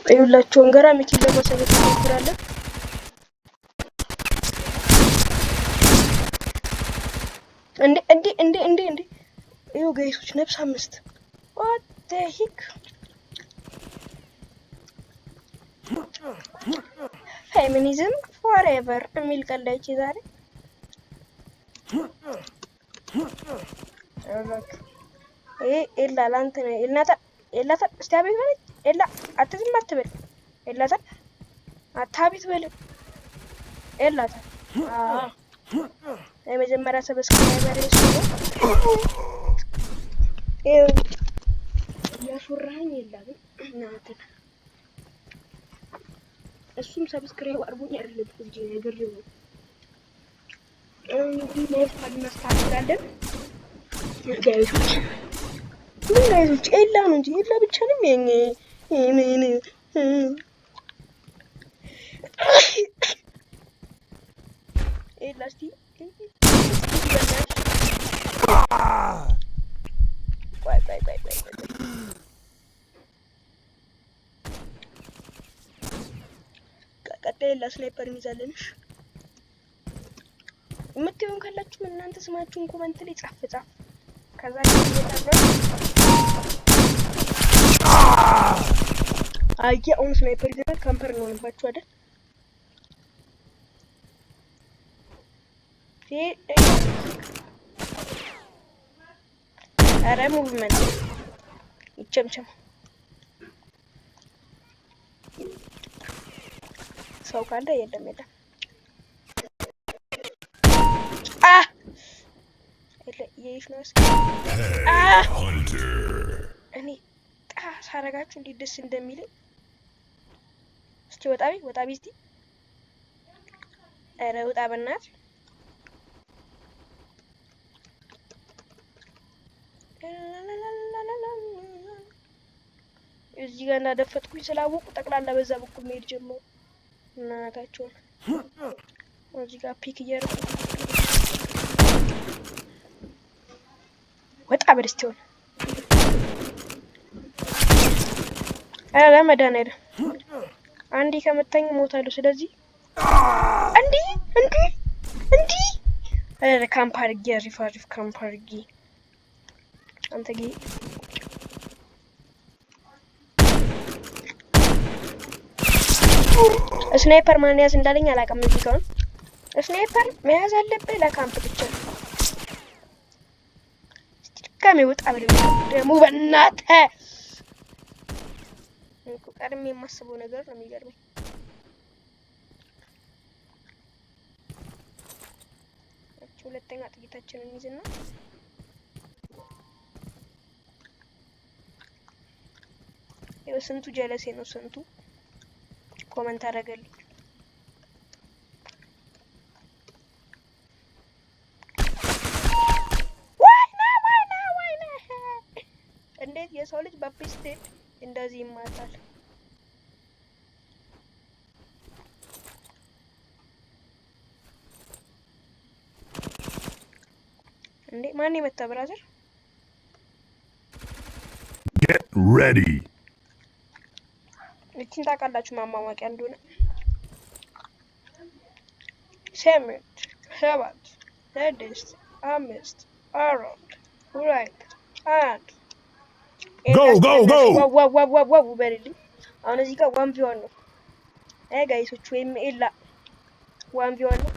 ይኸውላችሁ ገራሚ ኪል ለማሳየት እንሞክራለን። እንዴ ይኸው ጋይሶች ነፍስ 5 what the heck ፌሚኒዝም forever የሚል ቀላይቼ ዛሬ ኤላ ላንተ ነው ኤላታ እስቲ አቤት በለኝ ኤላ አትዝም አትበል ኤላታ አታቤት በል ኤላታ የመጀመሪያ ሰብስክራይበር ነው ያሹራኝ ኤላ እናንተ እሱም ሰብስክራይብ አድርጎኝ አይደለም እንጂ ነገር ነው እንግዲህ ለፋል እናስተካክላለን ጋይሶች ኤላ ነው እንጂ ኤላ ብቻ ነው የኛ ምን ኤላ እስቲ ቆይ ቀጣይ ኤላ ስናይፐር ይዛለንሽ የምትዩን ካላችሁ እናንተ ስማችሁን ኮሜንት ላይ ጻፍ ከዛ አሁን ስናይፐር ይዘናል ካምፐር እንሆንባችሁ አይደል ኧረ ሙቭመንት ይቸምቸም ሰው ካለ የለም የይሽናስ እኔ ሳረጋችሁ እንዴት ደስ እንደሚለኝ እስቲ ወጣ ቢስቲ ኧረ ወጣ በእናት እዚህ ጋር እንዳደፈጥኩኝ ስላወቁ ጠቅላላ በዛ በኩል መሄድ ጀመሩ እናታቸው እዚህ ጋር ፒክ እያደረኩ ወጣ በደስቲው አረ መዳን አንዴ ከመታኝ ሞታለሁ ስለዚህ እንዴ አረ ካምፕ አድርጌ አሪፍ ካምፕ አድርጌ አንተ ጌ ስናይፐር ማን ያዝ እንዳለኝ አላውቅም እዚህ ጋር ስናይፐር መያዝ አለብህ ለካምፕ ብቻ ድጋሜ ወጣ ብለህ ደግሞ በእናትህ እንኳን ቀድሜ የማስበው ነገር ነው የሚገርመኝ ሁለተኛ ጥቂታችንን ይዝና ይኸው ስንቱ ጀለሴ ነው ስንቱ ኮሜንት አደረገልኝ እንዴት የሰው ልጅ በፒስቶል እንደዚህ ይማታል እንዴ ማን የመታ ብራዘር get ready እቺን ታውቃላችሁ ማማማቂያ እንደሆነ ሰምት ሰባት ስድስት አምስት አራት ሁለት አንድ go ዋው በልልኝ አሁን እዚህ ጋር 1v1 ነው ጋይሶች ወይም ኤላ 1v1 ነው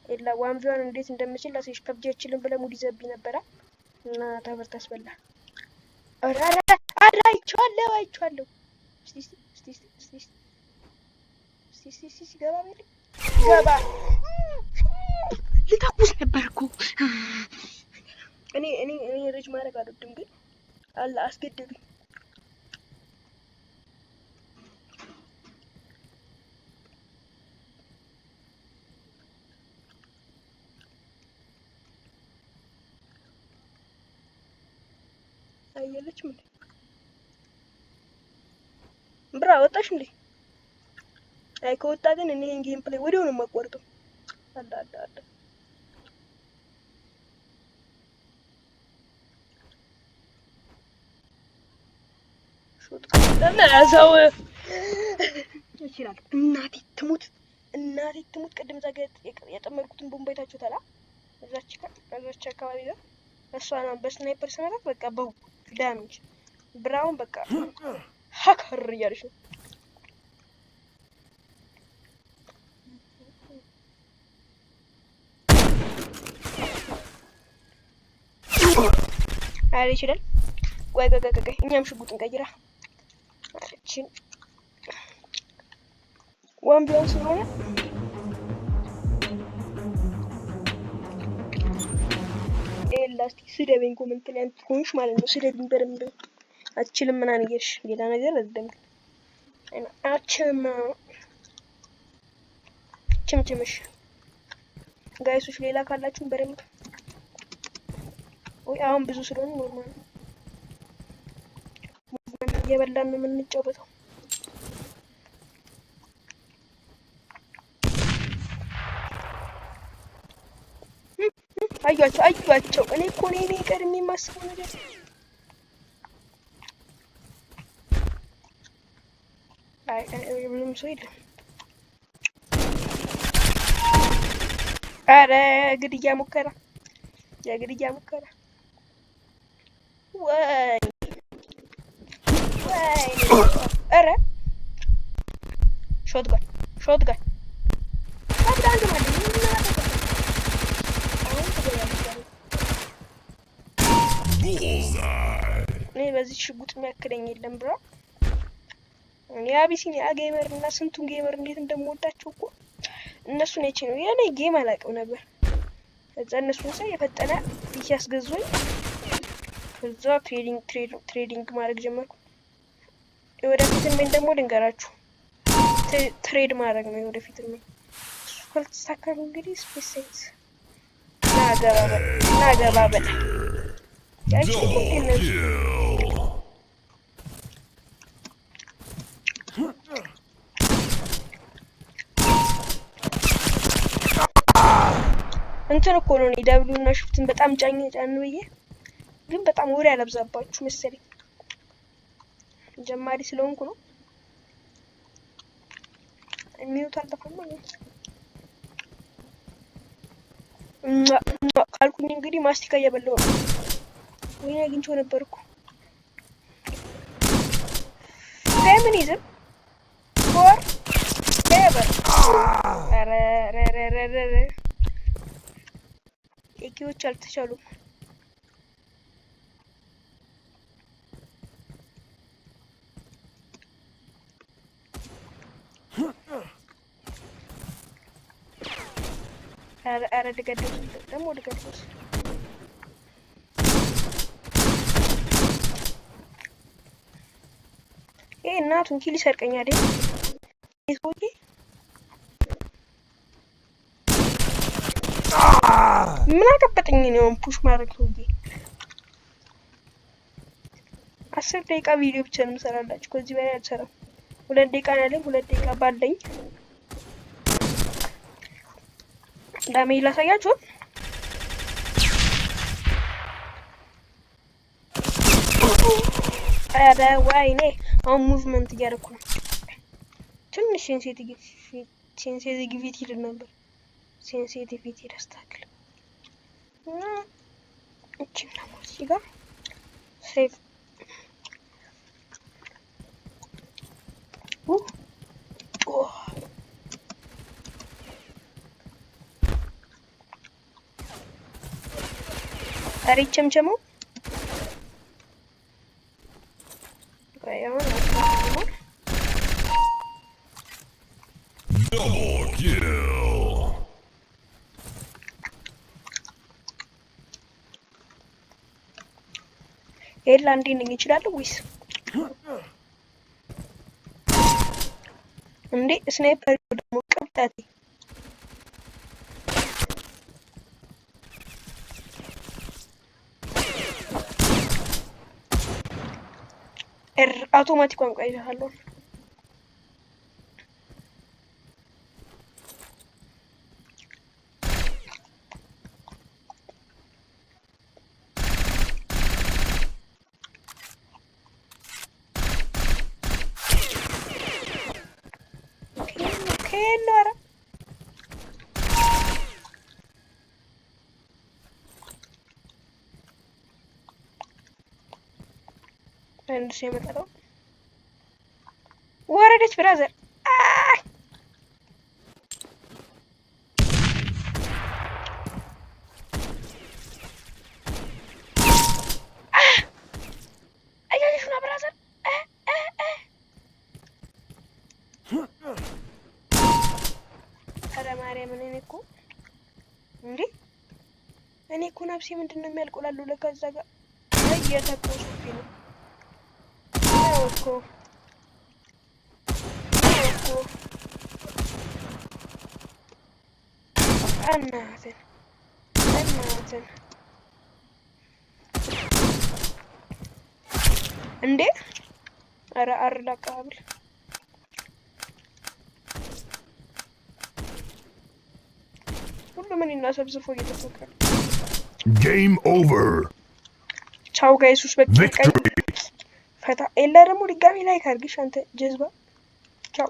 ኤላ 1v1 እንዴት እንደምችል ላስይሽ ከብጂ አይችልም ብለ ሙድ ይዘብኝ ነበር እና ታበርታ አስበላ አራ አይቻለሁ እስቲ ገባ ልታቁስ ነበርኩ እኔ ረጅ ማድረግ አልወድም ግን አላ አስገደዱኝ አየለች ምን ብራ ወጣሽ እንዴ አይ ከወጣ ግን እኔ ይሄን ጌም ፕሌይ ወዲያው ነው የማቋርጠው አላ ሹት ለዛው ይችላል። እናቴ ትሙት ቅድም ዘገት የጠመድኩትን ቦምብ አይታችሁታል? እዛች አካባቢ ጋር እሷን በስናይፐር ስመታት በቃ በው ዳሜጅ ብራውን በቃ ሀከር እያለች ነው። አረ ይችላል። ቆይ እኛም ሽጉጥን ቀይራ አለችን ዋንቢያው ስለሆነ ኤላስቲክ ስደበኝ ኮሜንት ላይ አንተ ሆንሽ ማለት ነው። ስደብኝ በደንብ አትችልም ምናምን እያልሽ ሌላ ነገር አይደለም። አችም ችምችምሽ ጋይሶች ሌላ ካላችሁ በደንብ ወይ አሁን ብዙ ስለሆነ ኖርማል ሙቭመንት እየበላን ነው የምንጫወተው። አዩአቸው እኔ እኮ ነኝ ቀድሜ የማስበው ነገር ምንም ሰው የለም። አረ የግድያ ሙከራ ወይ አረ ሾትጋን አብዳንድ ማለት እኔ በዚህ ሽጉጥ የሚያክለኝ የለም ብራ። እኔ አቢሲኒያ ጌመር እና ስንቱን ጌመር እንዴት እንደምወዳቸው እኮ እነሱን አይቼ ነው ያኔ ጌም አላውቅም ነበር። እዛ እነሱን ሳይ የፈጠነ እያስገዙኝ እዛ ትሬዲንግ ማድረግ ጀመርኩ። የወደፊት ምን ደግሞ ልንገራችሁ ትሬድ ማድረግ ነው የወደፊት ምን እሱ ካልተሳካ እንግዲህ ስፔስ ሳይንስ ናገባበል ያቺ ኮንቲነስ እንትን እኮ ነው ደብሊው እና ሽፍትን በጣም ጫን ብዬ ግን በጣም ወሬ አላብዛባችሁ መሰለኝ። ጀማሪ ስለሆንኩ ነው። ሚውት አልጠፋም ማለት ካልኩኝ እንግዲህ ማስቲካ እየበላሁ ነው። ወይኔ አግኝቼው ነበርኩ። ፌሚኒዝም ፎር ኤቨር አረ ኤኪዎች አልተቻሉም። አረ ልገድልሽ ደግሞ ልገድልሽ ይሄ እናቱን ኪል ይሰርቀኛል። ይሄ ሰውዬ ምን አቀበጠኝ ነው ፑሽ ማድረግ ሰውዬ። 10 ደቂቃ ቪዲዮ ብቻ ነው የምሰራላችሁ ከዚህ በላይ አልሰራም። 2 ደቂቃ ነው ያለኝ። 2 ደቂቃ ባለኝ ዳሜጅ ላሳያችሁ። አረ ወይኔ አሁን ሙቭመንት እያደረኩ ነው። ትንሽ ሴንሲቲቪቲ ይል ነበር። ሴንሲቲቪቲ ያስተካክል እና እቺ ነው እዚህ ጋር ሴቭ አሪ ቸምቸሙ ጋያውን Double kill. ኤርላንድ ነኝ ይችላል ወይስ እንዴ? ስናይፐር ደግሞ ቅብጣቴ አውቶማቲክ ቋንቋ ይዛለሁ። ከየት ነው? ኧረ እንደሱ የመጣው ወረደች ብራዘር። አያየሽ ነው ብራዘር። ኧረ ማርያምን እኔ እኮ ነፍሴ ምንድነው የሚያልቆላሉ ለካ እዛ ጋር እየተኮሱብኝ ነው እኮ እናትን እንዴ! ኧረ አርላቃብል ሁሉም እኔና ሰብስፎ እየተፈቀረ Game over. ቻው ጋይሱስ በቃ ፈታ ኤላ ደግሞ ድጋሚ ላይክ አድርግሽ አንተ ጀዝባ ቻው